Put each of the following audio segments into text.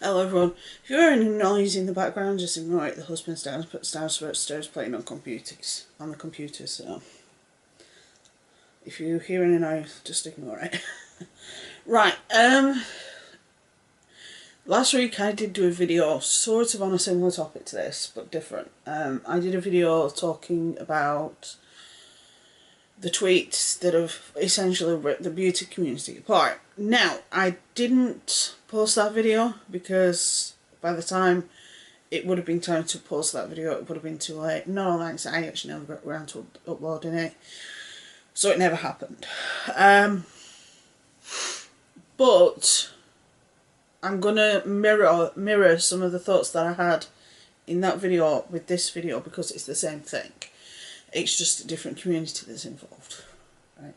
Hello everyone. If you're hearing any noise in the background, just ignore it. The husband's downstairs playing on the computer, so if you hear any noise, just ignore it. Right, last week I did do a video sort of on a similar topic to this, but different. I did a video talking about the tweets that have essentially ripped the beauty community apart. Now, I didn't post that video because by the time it would have been time to post that video, it would have been too late. No, thanks, I actually never got around to uploading it, so it never happened. But I'm gonna mirror some of the thoughts that I had in that video with this video because it's the same thing. It's just a different community that's involved. Right.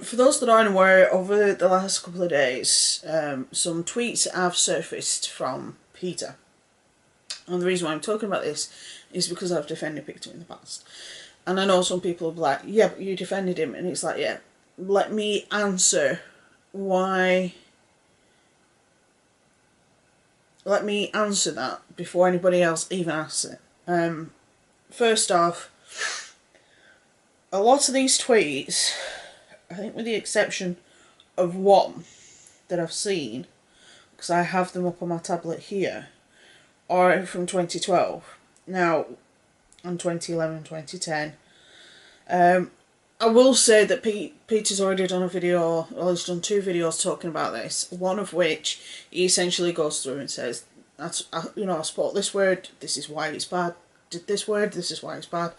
For those that aren't aware, over the last couple of days, some tweets have surfaced from Peter. And the reason why I'm talking about this is because I've defended Peter in the past. And I know some people will be like, yeah, but you defended him. And it's like, yeah, let me answer why. Let me answer that before anybody else even asks it. First off, a lot of these tweets, I think with the exception of one that I've seen, because I have them up on my tablet here, are from 2012. Now, and 2011, 2010. I will say that Peter's already done a video, or he's done two videos talking about this, one of which he essentially goes through and says, I spot this word, this is why it's bad, did this word, this is why it's bad,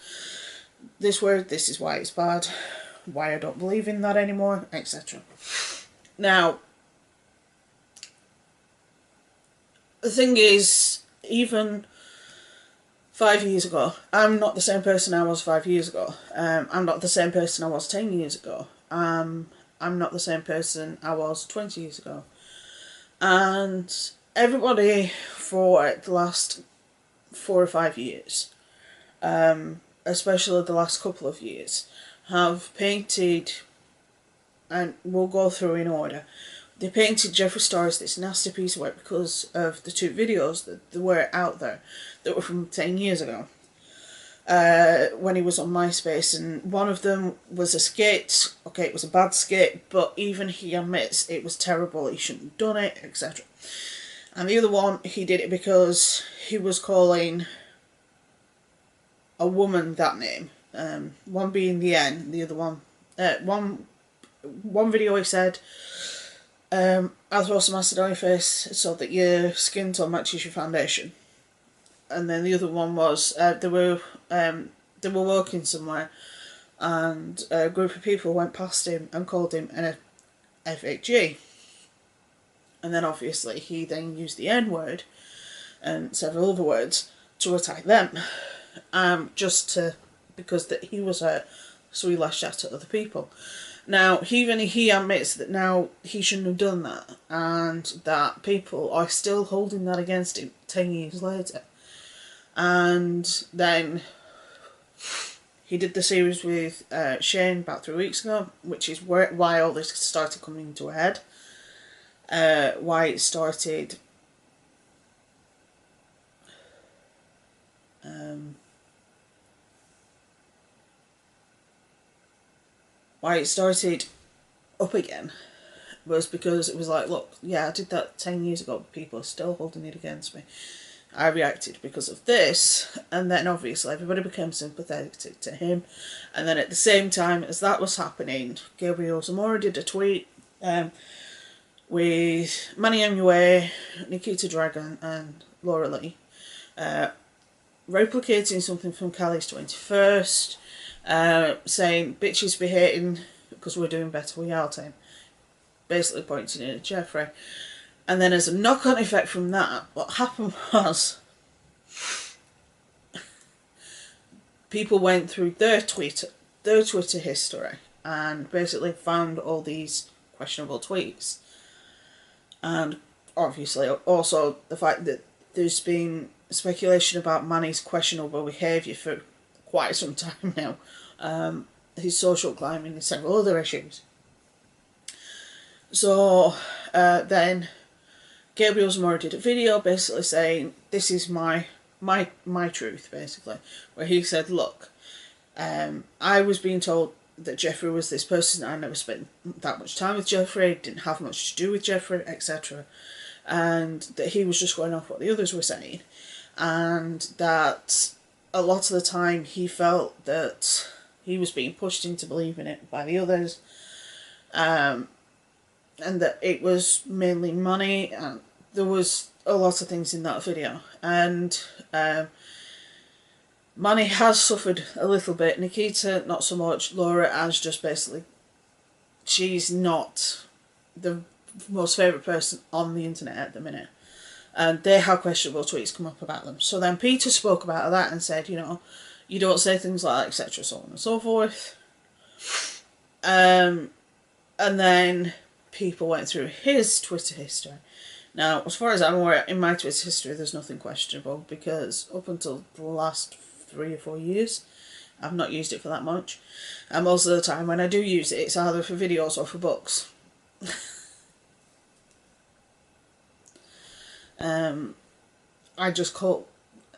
this word, this is why it's bad, why I don't believe in that anymore, etc. Now, the thing is, even 5 years ago, I'm not the same person I was 5 years ago. I'm not the same person I was 10 years ago. I'm not the same person I was 20 years ago. And everybody for the last 4 or 5 years, especially the last couple of years, have painted, and we'll go through in order, they painted Jeffree Star as this nasty piece of work because of the two videos that were out there that were from 10 years ago, when he was on MySpace, and one of them was a skit. Okay, it was a bad skit, but even he admits it was terrible, he shouldn't have done it, etc. And the other one, he did it because he was calling a woman that name, one being the N, the other one, one video he said, I'll throw some acid on your face so that your skin tone matches your foundation. And then the other one was, they were walking somewhere, and a group of people went past him and called him an FHG. And then obviously he then used the N word and several other words to attack them, because that he was hurt, so he lashed out at other people. Now, he admits that now he shouldn't have done that, and that people are still holding that against him 10 years later. And then he did the series with Shane about 3 weeks ago, which is why all this started coming to a head. Why it started up again was because it was like, look, yeah, I did that 10 years ago, but people are still holding it against me. I reacted because of this, and then obviously everybody became sympathetic to him. And then at the same time as that was happening, Gabriel Zamora did a tweet with Manny MUA, Nikita Dragon and Laura Lee, replicating something from Cali's 21st, saying bitches be hating because we're doing better without him, basically pointing it at Jeffree. And then as a knock-on effect from that, what happened was people went through their Twitter history and basically found all these questionable tweets. And obviously also the fact that there's been speculation about Manny's questionable behaviour for quite some time now. His social climbing and several other issues. So then Gabriel Zamora did a video basically saying, this is my truth, basically, where he said, look, I was being told that Jeffrey was this person. I never spent that much time with Jeffrey, didn't have much to do with Jeffrey, etc. And that he was just going off what the others were saying. And that a lot of the time he felt that he was being pushed into believing it by the others. And that it was mainly money, and there was a lot of things in that video. And Money has suffered a little bit, Nikita not so much. Laura has just basically, she's not the most favourite person on the internet at the minute. And they have questionable tweets come up about them. So then Peter spoke about that and said, you know, you don't say things like that, etc., so on and so forth. And then people went through his Twitter history. Now, as far as I'm aware, in my Twitter history, there's nothing questionable, because up until the last 3 or 4 years, I've not used it for that much. And most of the time when I do use it, it's either for videos or for books. I just call,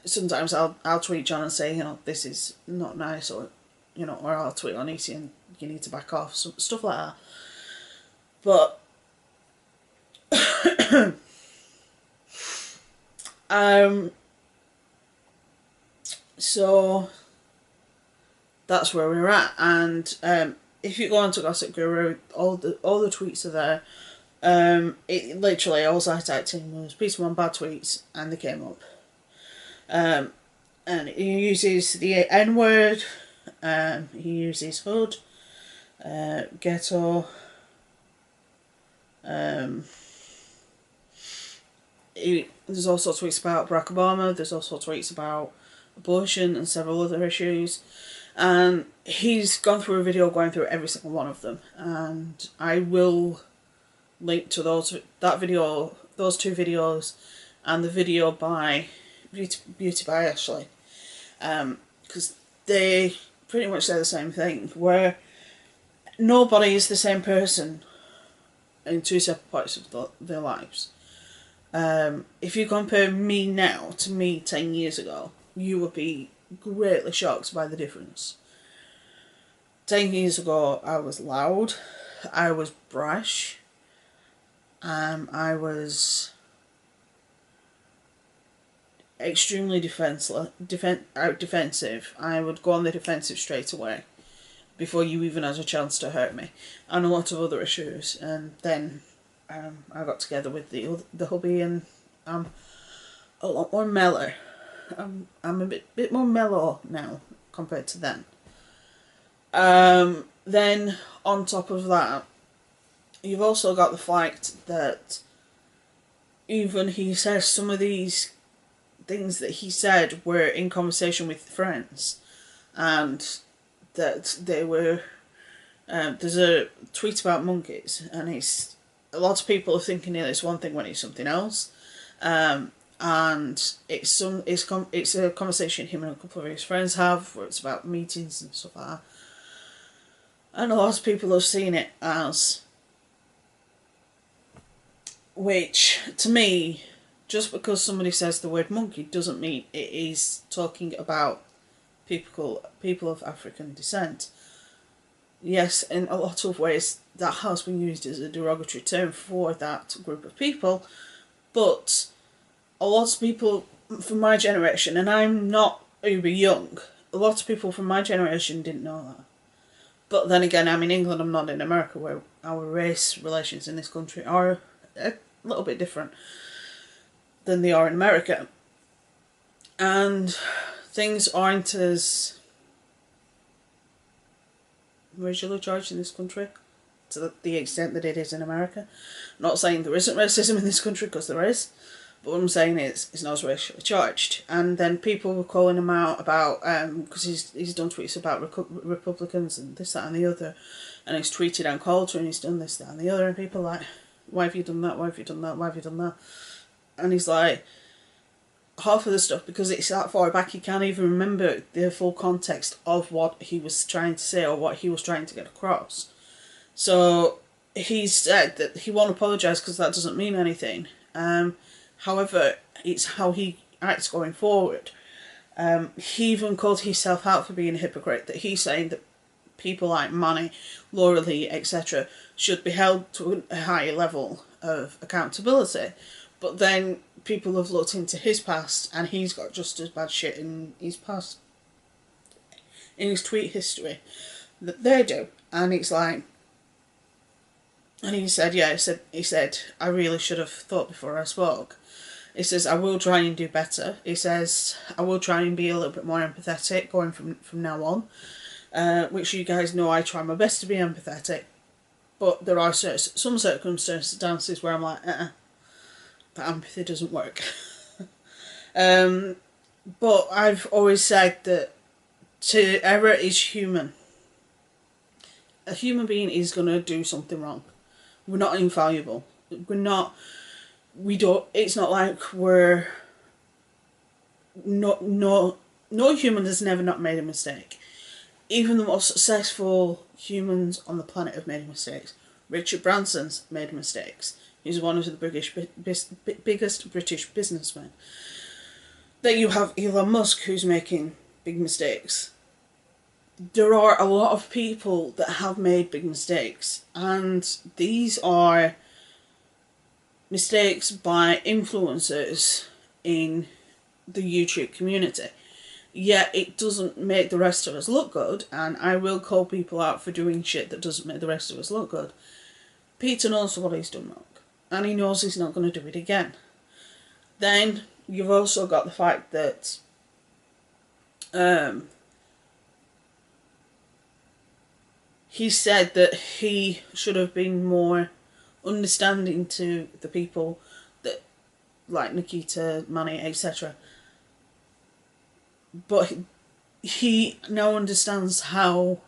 sometimes I'll tweet John and say, you know, this is not nice, or, you know, or I'll tweet on EC and you need to back off, stuff like that. But so that's where we're at. And if you go onto Gossip Guru, all the tweets are there. It literally, all I typed in was Peter Monn bad tweets, and they came up. And he uses the N-word, he uses hood, ghetto, there's also tweets about Barack Obama, there's also tweets about abortion and several other issues. And he's gone through a video going through every single one of them, and I will link to that video, those 2 videos, and the video by Beauty by Ashley, because they pretty much say the same thing, where nobody is the same person in 2 separate parts of their lives. If you compare me now to me 10 years ago, you would be greatly shocked by the difference. 10 years ago, I was loud, I was brash, I was extremely defensive. I would go on the defensive straight away before you even had a chance to hurt me, and a lot of other issues. And then I got together with the hubby, and I'm a lot more mellow. I'm a bit more mellow now compared to then. Then on top of that, you've also got the fact that even he says some of these things that he said were in conversation with friends, and that they were, there's a tweet about monkeys, and it's, a lot of people are thinking it's one thing when it's something else, and it's a conversation him and a couple of his friends have, where it's about meetings and stuff like that, and a lot of people have seen it as, which to me, just because somebody says the word monkey doesn't mean it is talking about people of African descent. Yes, in a lot of ways that has been used as a derogatory term for that group of people, but a lot of people from my generation, and I'm not uber young, a lot of people from my generation didn't know that. But then again, I'm in England, I'm not in America, where our race relations in this country are a little bit different than they are in America. And things aren't as racially charged in this country to the extent that it is in America. I'm not saying there isn't racism in this country, because there is, but what I'm saying is it's not as racially charged. And then people were calling him out about, because he's done tweets about Republicans and this, that and the other, and he's tweeted and called her and he's done this, that and the other, and people are like, why have you done that, why have you done that, why have you done that? And he's like, half of the stuff, because it's that far back, he can't even remember the full context of what he was trying to say or what he was trying to get across. So he said that he won't apologise because that doesn't mean anything. However, it's how he acts going forward. He even called himself out for being a hypocrite, that he's saying that people like Monn, Laura Lee, etc. should be held to a higher level of accountability. But then people have looked into his past, and he's got just as bad shit in his past, in his tweet history, that they do. And it's like, and he said, yeah, he said, I really should have thought before I spoke. He says, I will try and do better. He says, I will try and be a little bit more empathetic going from now on. Which you guys know I try my best to be empathetic. But there are some circumstances where I'm like, that empathy doesn't work. But I've always said that error is human. A human being is going to do something wrong. We're not infallible. It's not like we're, no human has never not made a mistake. Even the most successful humans on the planet have made mistakes. Richard Branson's made mistakes. He's one of the biggest British businessmen. Then you have Elon Musk, who's making big mistakes. There are a lot of people that have made big mistakes, and these are mistakes by influencers in the YouTube community. Yet it doesn't make the rest of us look good, and I will call people out for doing shit that doesn't make the rest of us look good. Peter knows what he's done wrong, and he knows he's not going to do it again. Then you've also got the fact that he said that he should have been more understanding to the people that, like Nikita, Monn, etc. But he now understands how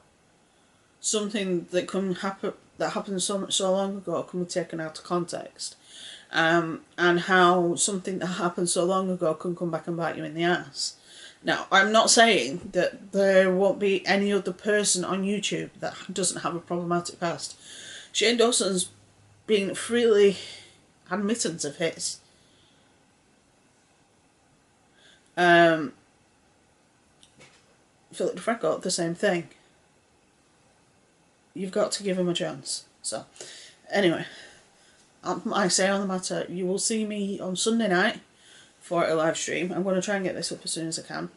something that happened so long ago can be taken out of context, and how something that happened so long ago can come back and bite you in the ass. Now, I'm not saying that there won't be any other person on YouTube that doesn't have a problematic past. Shane Dawson's been freely admittant of his. Philip DeFranco, the same thing. You've got to give him a chance. So, anyway, I say on the matter, you will see me on Sunday night for a live stream. I'm going to try and get this up as soon as I can.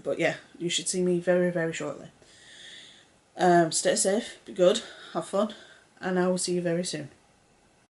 But yeah, you should see me very, very shortly. Stay safe, be good, have fun, and I will see you very soon.